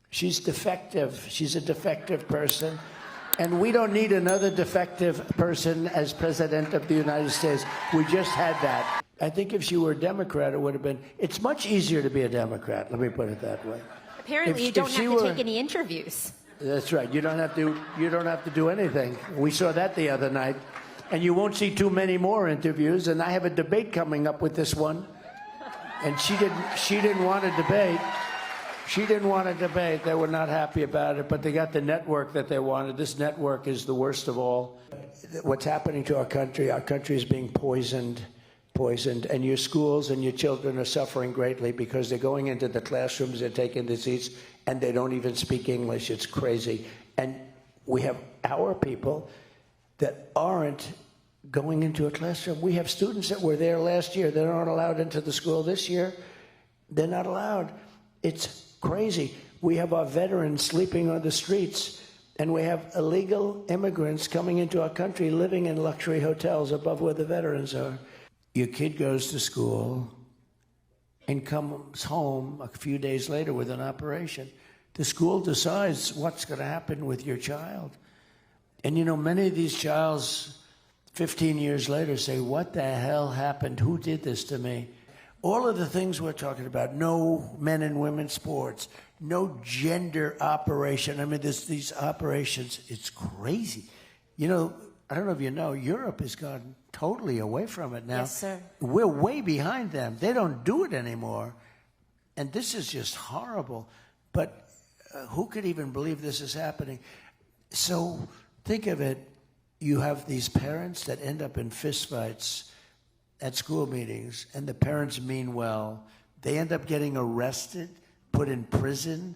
She's defective. She's a defective person. And we don't need another defective person as president of the United States. We just had that. I think if she were a Democrat, it would have been, it's much easier to be a Democrat, let me put it that way. Apparently you don't have to take any interviews. That's right. You don't have to do anything. We saw that the other night. And you won't see too many more interviews. And I have a debate coming up with this one. And she didn't want to debate. She didn't want to debate. They were not happy about it, but they got the network that they wanted. This network is the worst of all. What's happening to our country is being poisoned, and your schools and your children are suffering greatly because they're going into the classrooms, they're taking the seats, and they don't even speak English. It's crazy. And we have our people that aren't going into a classroom. We have students that were there last year. They aren't allowed into the school this year. They're not allowed. It's crazy. We have our veterans sleeping on the streets, and we have illegal immigrants coming into our country living in luxury hotels above where the veterans are. Your kid goes to school and comes home a few days later with an operation. The school decides what's going to happen with your child. And you know, many of these childs 15 years later say, what the hell happened? Who did this to me? All of the things we're talking about, no men and women sports, no gender operation. I mean, there's these operations, it's crazy. You know, I don't know if you know, Europe has gone totally away from it now. Yes, sir. We're way behind them. They don't do it anymore. And this is just horrible. But who could even believe this is happening? So think of it. You have these parents that end up in fistfights at school meetings, and the parents mean well. They end up getting arrested, put in prison.